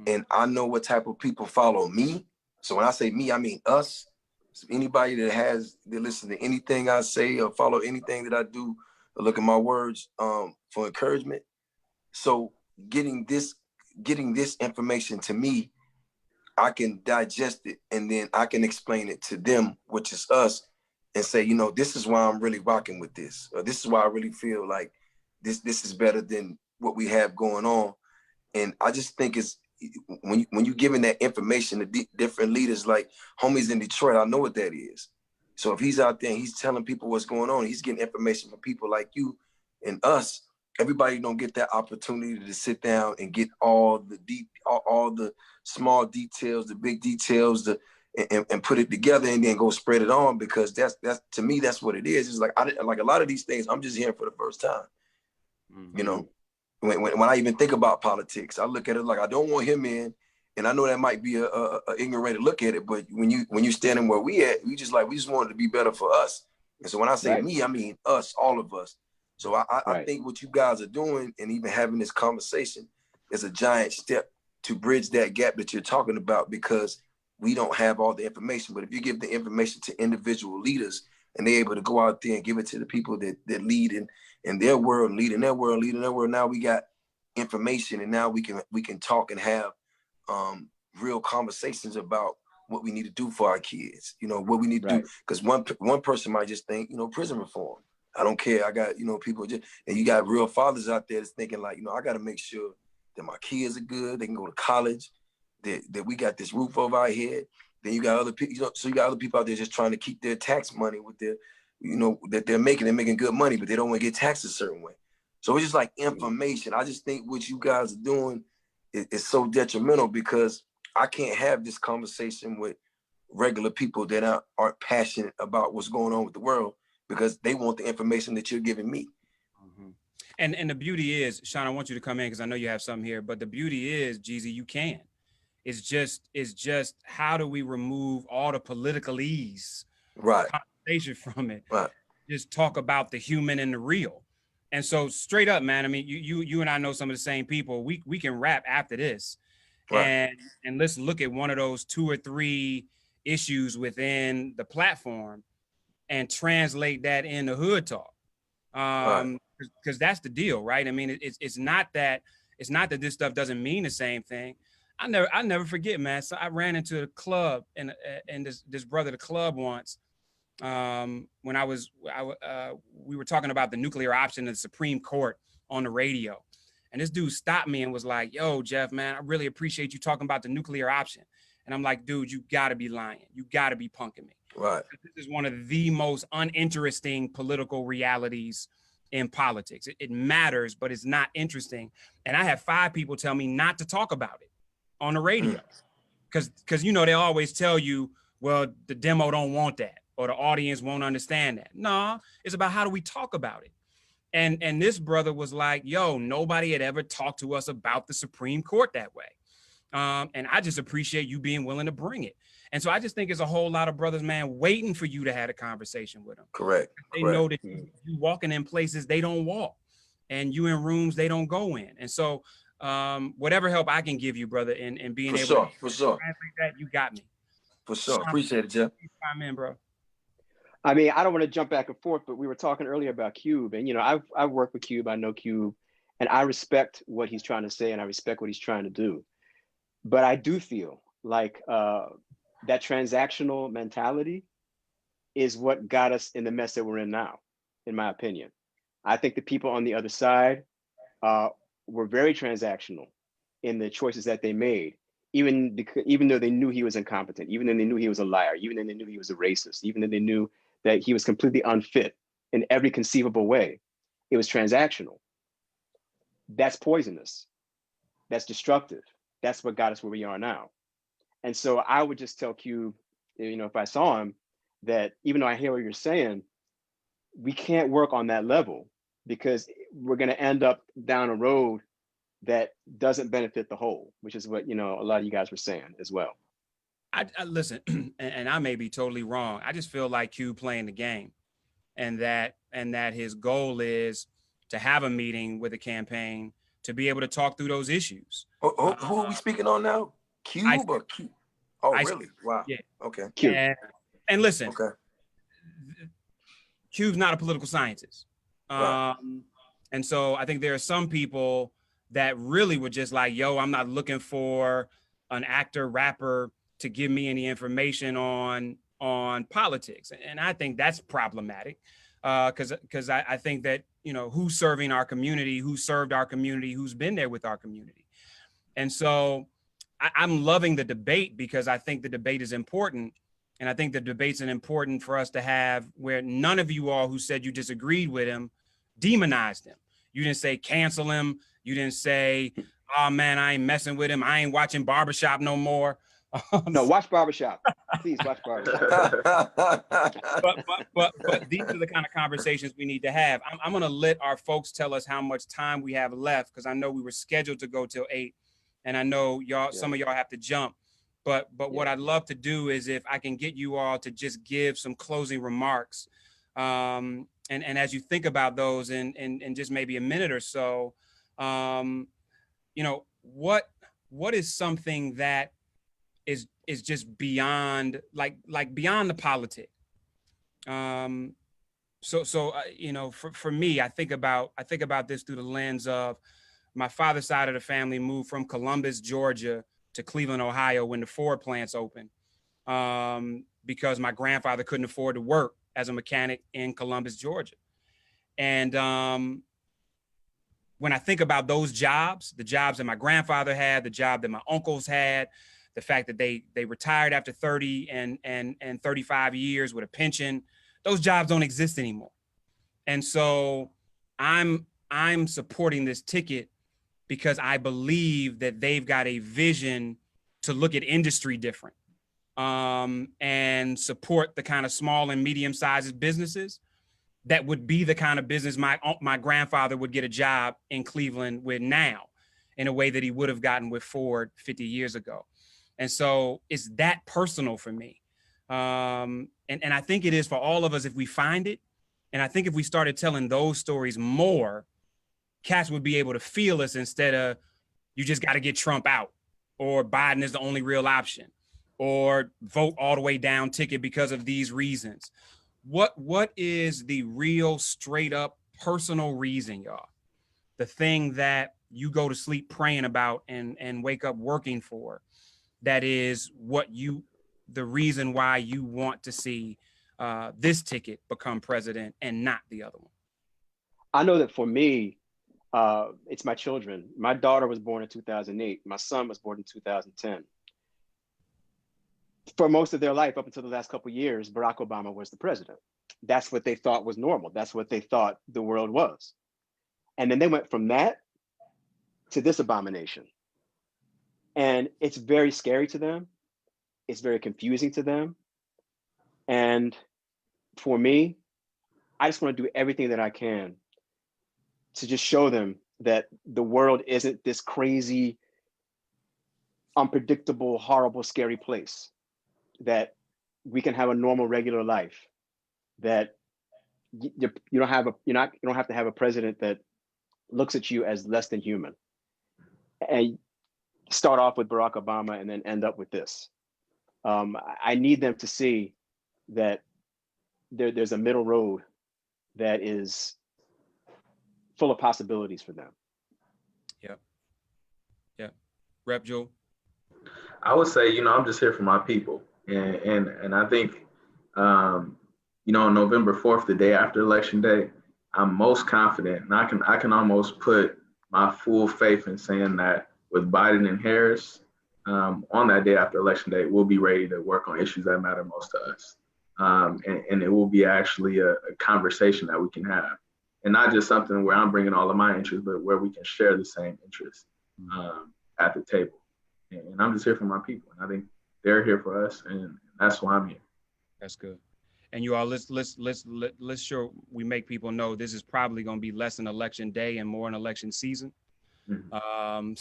and I know what type of people follow me. So when I say me, I mean us. So anybody that listen to anything I say or follow anything that I do, or look at my words for encouragement. So getting this information to me, I can digest it, and then I can explain it to them, which is us, and say, this is why I'm really rocking with this, or this is why I really feel like this is better than what we have going on. And I just think it's when you're giving that information to different leaders, like homies in Detroit, I know what that is. So if he's out there and he's telling people what's going on, he's getting information from people like you and us. Everybody don't get that opportunity to sit down and get all the small details, the big details, and put it together and then go spread it on, because that's to me, that's what it is. It's like like a lot of these things I'm just hearing for the first time. When I even think about politics, I look at it like I don't want him in, and I know that might be a ignorant way to look at it, but when you standing where we at, we just want it to be better for us. And so when I say me, I mean us, all of us. So I think what you guys are doing, and even having this conversation, is a giant step to bridge that gap that you're talking about, because we don't have all the information. But if you give the information to individual leaders, and they're able to go out there and give it to the people that lead in their world, lead in their world, now we got information, and now we can talk and have real conversations about what we need to do for our kids, what we need to do. Because one person might just think, prison reform. I don't care. I got, people and you got real fathers out there that's thinking like, I got to make sure that my kids are good. They can go to college, that we got this roof over our head. Then you got other people, so you got other people out there just trying to keep their tax money with their, that they're making good money, but they don't want to get taxed a certain way. So it's just like information. I just think what you guys are doing is so detrimental, because I can't have this conversation with regular people that aren't passionate about what's going on with the world, because they want the information that you're giving me. And the beauty is, Sean, I want you to come in because I know you have something here, but the beauty is, Jeezy, you can. It's just how do we remove all the politicalese conversation from it? Just talk about the human and the real. And so straight up, man, I mean, you and I know some of the same people. We can rap after this. And let's look at one of those 2 or 3 issues within the platform and translate that into hood talk. Because that's the deal, right? I mean, it's not that this stuff doesn't mean the same thing. I never forget, man. So I ran into the club and this brother at the club once when we were talking about the nuclear option in the Supreme Court on the radio. And this dude stopped me and was like, yo, Jeff, man, I really appreciate you talking about the nuclear option. And I'm like, dude, you gotta be lying. You gotta be punking me. This is one of the most uninteresting political realities in politics. It matters, but it's not interesting. And I had 5 people tell me not to talk about it. on the radio. Because you know, they always tell you, well, the demo don't want that, or the audience won't understand that. No, it's about how do we talk about it. And this brother was like, yo, nobody had ever talked to us about the Supreme Court that way. And I just appreciate you being willing to bring it. And so I just think it's a whole lot of brothers, man, waiting for you to have a conversation with them. Correct. They know that you walking in places they don't walk, and you in rooms they don't go in. And so whatever help I can give you, brother, in being able to translate that, you got me. For sure. Appreciate it, Jeff. I'm in, bro. I mean, I don't want to jump back and forth, but we were talking earlier about Cube, and you know, I've worked with Cube, I know Cube, and I respect what he's trying to say, and I respect what he's trying to do. But I do feel like that transactional mentality is what got us in the mess that we're in now, in my opinion. I think the people on the other side were very transactional in the choices that they made, even though they knew he was incompetent, even though they knew he was a liar, even though they knew he was a racist, even though they knew that he was completely unfit in every conceivable way. It was transactional. That's poisonous. That's destructive. That's what got us where we are now. And so I would just tell Cube, you know, if I saw him, that even though I hear what you're saying, we can't work on that level because we're going to end up down a road that doesn't benefit the whole, which is what, you know, a lot of you guys were saying as well. I listen, and I may be totally wrong. I just feel like Q playing the game, and that his goal is to have a meeting with a campaign to be able to talk through those issues. Who are we speaking on now? Cube or Q? Oh, really? Wow. Yeah. Okay. Cube. And listen, okay. Cube's not a political scientist. Right. And so I think there are some people that really were just like, yo, I'm not looking for an actor, rapper to give me any information on politics. And I think that's problematic because I think that, you know, who's serving our community, who served our community, who's been there with our community. And so I'm loving the debate because I think the debate is important. And I think the debate's important for us to have where none of you all who said you disagreed with him demonized him. You didn't say cancel him. You didn't say, oh man, I ain't messing with him. I ain't watching Barbershop no more. No, watch Barbershop. Please watch Barbershop. but these are the kind of conversations we need to have. I'm going to let our folks tell us how much time we have left because I know we were scheduled to go till 8, and I know y'all, some of y'all have to jump. But what I'd love to do is if I can get you all to just give some closing remarks, and as you think about those in just maybe a minute or so, you know, what is something that is just beyond like beyond the politic. So you know, for me, I think about this through the lens of my father's side of the family moved from Columbus, Georgia to Cleveland, Ohio when the Ford plants opened, because my grandfather couldn't afford to work as a mechanic in Columbus, Georgia. And when I think about those jobs, the jobs that my grandfather had, the job that my uncles had, the fact that they retired after 30 and 35 years with a pension, those jobs don't exist anymore. And so I'm supporting this ticket because I believe that they've got a vision to look at industry different, and support the kind of small and medium-sized businesses that would be the kind of business my grandfather would get a job in Cleveland with now in a way that he would have gotten with Ford 50 years ago. And so it's that personal for me. And I think it is for all of us if we find it. And I think if we started telling those stories more, cats would be able to feel us instead of you just got to get Trump out, or Biden is the only real option, or vote all the way down ticket because of these reasons. What is the real straight up personal reason, y'all? The thing that you go to sleep praying about and wake up working for, that is the reason why you want to see this ticket become president and not the other one. I know that for me, it's my children. My daughter was born in 2008. My son was born in 2010. For most of their life, up until the last couple of years, Barack Obama was the president. That's what they thought was normal. That's what they thought the world was. And then they went from that to this abomination. And it's very scary to them. It's very confusing to them. And for me, I just want to do everything that I can to just show them that the world isn't this crazy, unpredictable, horrible, scary place, that we can have a normal, regular life, that you don't have to have a president that looks at you as less than human. And start off with Barack Obama and then end up with this. I need them to see that there's a middle road that is full of possibilities for them. Yep. Yep. Rep Joe. I would say, you know, I'm just here for my people. And I think, you know, on November 4th, the day after Election Day, I'm most confident, and I can almost put my full faith in saying that with Biden and Harris, on that day after Election Day, we'll be ready to work on issues that matter most to us. And it will be actually a conversation that we can have. And not just something where I'm bringing all of my interests, but where we can share the same interests at the table. And I'm just here for my people. And I think they're here for us, and that's why I'm here. That's good. And you all, let's sure we make people know this is probably going to be less an election day and more an election season. Mm-hmm.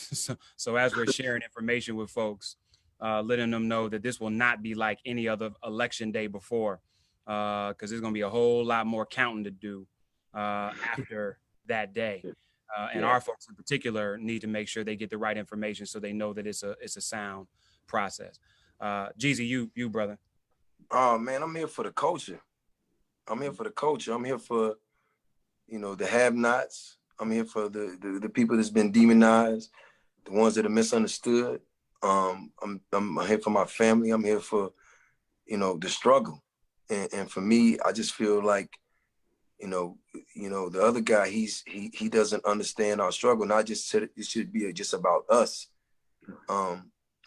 So as we're sharing information with folks, letting them know that this will not be like any other election day before, because there's going to be a whole lot more counting to do after that day. And our folks in particular need to make sure they get the right information so they know that it's a sound process. Jeezy, you brother. Oh man, I'm here for the culture. I'm here for the culture. I'm here for, you know, the have-nots. I'm here for the people that's been demonized, the ones that are misunderstood. I'm here for my family. I'm here for, you know, the struggle. And for me, I just feel like, you know, the other guy, he doesn't understand our struggle. Not just it should be just about us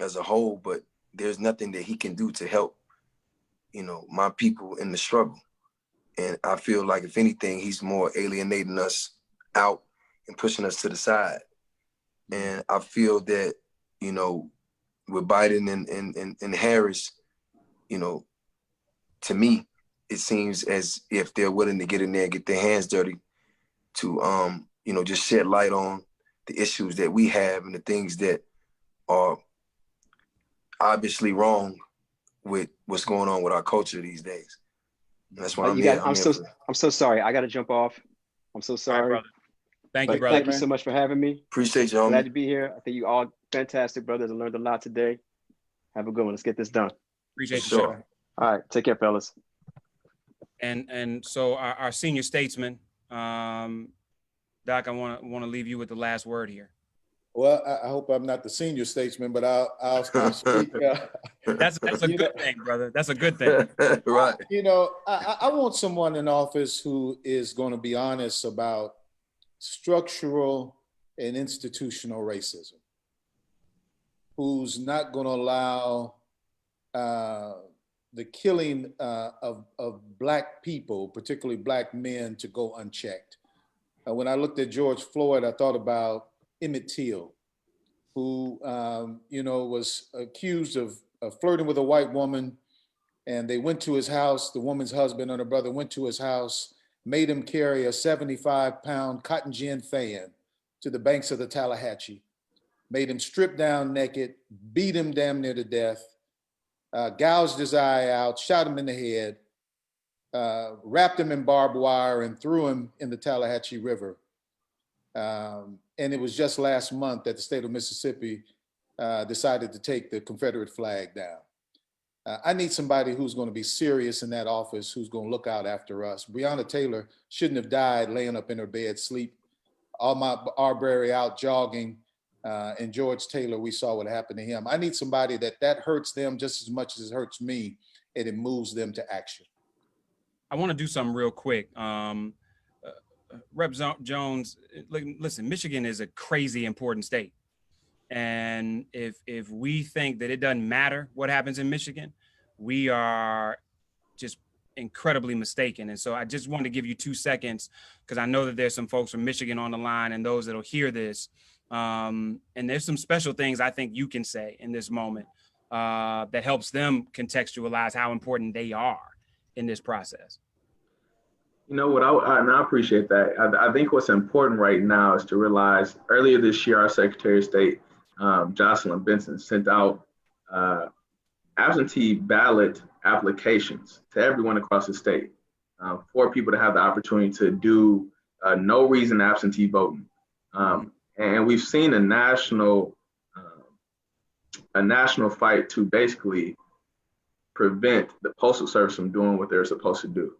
as a whole, but there's nothing that he can do to help, you know, my people in the struggle. And I feel like, if anything, he's more alienating us out and pushing us to the side. And I feel that, you know, with Biden and Harris, you know, to me, it seems as if they're willing to get in there and get their hands dirty to, you know, just shed light on the issues that we have and the things that are obviously wrong with what's going on with our culture these days. And that's why I'm here. I'm so sorry. I got to jump off. I'm so sorry. Right, thank you, brother. Thank you so much for having me. Appreciate you, homie. Glad to be here. I think you all fantastic brothers. I learned a lot today. Have a good one. Let's get this done. Appreciate you, sure. sir. All right. Take care, fellas. And so our senior statesman, Doc, I want to leave you with the last word here. Well, I hope I'm not the senior statesman, but I'll still speak. That's a good thing, brother. That's a good thing. Right. You know, I want someone in office who is going to be honest about structural and institutional racism, who's not going to allow the killing of Black people, particularly Black men, to go unchecked. When I looked at George Floyd, I thought about Emmett Till, who you know, was accused of flirting with a white woman, and they went to his house. The woman's husband and her brother went to his house, made him carry a 75-pound cotton gin fan to the banks of the Tallahatchie, made him strip down naked, beat him damn near to death, gouged his eye out, shot him in the head, wrapped him in barbed wire, and threw him in the Tallahatchie River. And it was just last month that the state of Mississippi decided to take the Confederate flag down. I need somebody who's going to be serious in that office, who's going to look out after us. Breonna Taylor shouldn't have died laying up in her bed, sleep. Ahmaud Arbery out jogging, and George Taylor, we saw what happened to him. I need somebody that hurts them just as much as it hurts me, and it moves them to action. I want to do something real quick. Rep Jones, listen, Michigan is a crazy important state. And if we think that it doesn't matter what happens in Michigan, we are just incredibly mistaken. And so I just wanted to give you 2 seconds, because I know that there's some folks from Michigan on the line and those that'll hear this And there's some special things I think you can say in this moment that helps them contextualize how important they are in this process. You know what, and I appreciate that. I think what's important right now is to realize earlier this year, our Secretary of State, Jocelyn Benson, sent out absentee ballot applications to everyone across the state for people to have the opportunity to do no reason absentee voting. And we've seen a national fight to basically prevent the Postal Service from doing what they're supposed to do.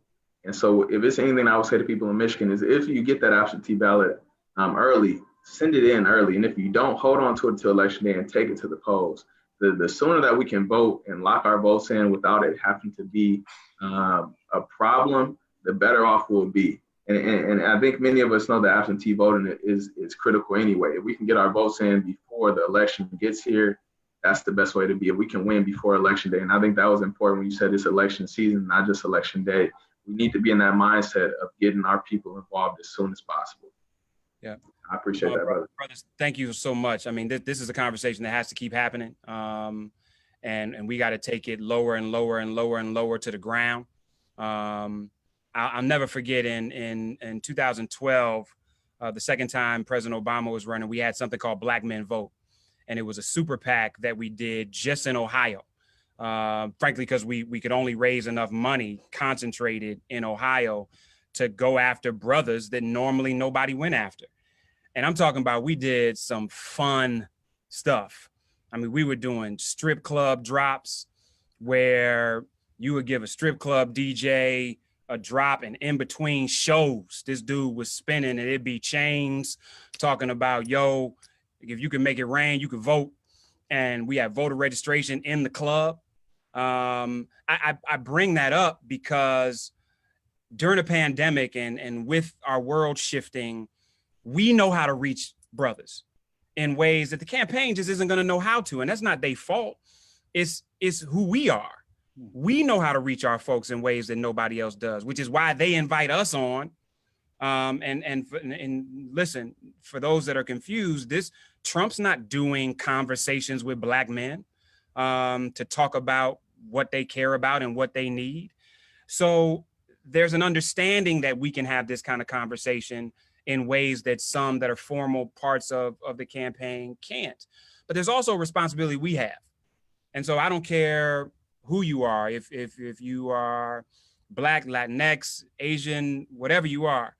And so if it's anything I would say to people in Michigan is if you get that absentee ballot early, send it in early. And if you don't, hold on to it until election day and take it to the polls. The sooner that we can vote and lock our votes in without it having to be a problem, the better off we'll be. And I think many of us know that absentee voting is critical anyway. If we can get our votes in before the election gets here, that's the best way to be. If we can win before election day. And I think that was important when you said it's election season, not just election day. We need to be in that mindset of getting our people involved as soon as possible. Yeah. I appreciate that, brother. Brothers, thank you so much. I mean, this is a conversation that has to keep happening. And we got to take it lower and lower and lower and lower to the ground. I'll never forget in 2012, the second time President Obama was running, we had something called Black Men Vote. And it was a super PAC that we did just in Ohio. Frankly, because we could only raise enough money concentrated in Ohio to go after brothers that normally nobody went after. And I'm talking about, we did some fun stuff. I mean, we were doing strip club drops where you would give a strip club DJ a drop, and in between shows, this dude was spinning and it'd be chains talking about, yo, if you can make it rain, you can vote. And we have voter registration in the club. I bring that up because during a pandemic and with our world shifting, we know how to reach brothers in ways that the campaign just isn't going to know how to. And that's not their fault. It's who we are. We know how to reach our folks in ways that nobody else does, which is why they invite us on. And listen, for those that are confused, Trump's not doing conversations with Black men to talk about what they care about and what they need. So there's an understanding that we can have this kind of conversation in ways that some that are formal parts of the campaign can't. But there's also a responsibility we have. And so I don't care who you are, if you are Black, Latinx, Asian, whatever you are,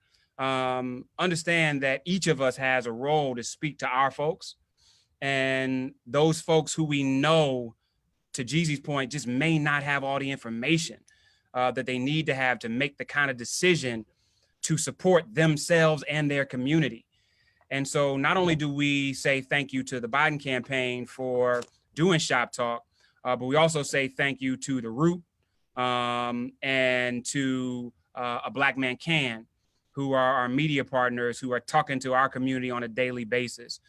understand that each of us has a role to speak to our folks, and those folks who we know, to Jeezy's point, just may not have all the information that they need to have to make the kind of decision to support themselves and their community. And so not only do we say thank you to the Biden campaign for doing Shop Talk, but we also say thank you to The Root and to A Black Man Can, who are our media partners who are talking to our community on a daily basis.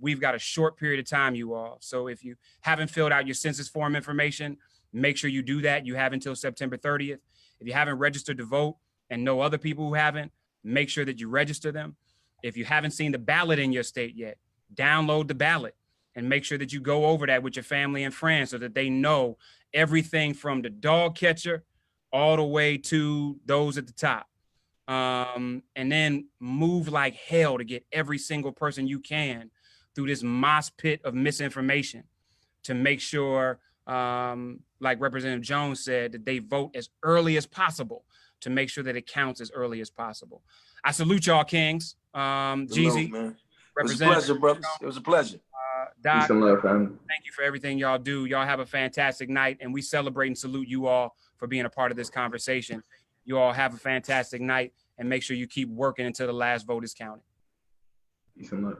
We've got a short period of time, you all. So if you haven't filled out your census form information, make sure you do that. You have until September 30th. If you haven't registered to vote and know other people who haven't, make sure that you register them. If you haven't seen the ballot in your state yet, download the ballot and make sure that you go over that with your family and friends so that they know everything from the dog catcher all the way to those at the top. And then move like hell to get every single person you can through this moss pit of misinformation to make sure, like Representative Jones said, that they vote as early as possible to make sure that it counts as early as possible. I salute y'all, Kings. Jeezy, man. It was a pleasure, brothers. It was a pleasure. Doc, love, family. Thank you for everything y'all do. Y'all have a fantastic night, and we celebrate and salute you all for being a part of this conversation. You all have a fantastic night, and make sure you keep working until the last vote is counted. Peace and love.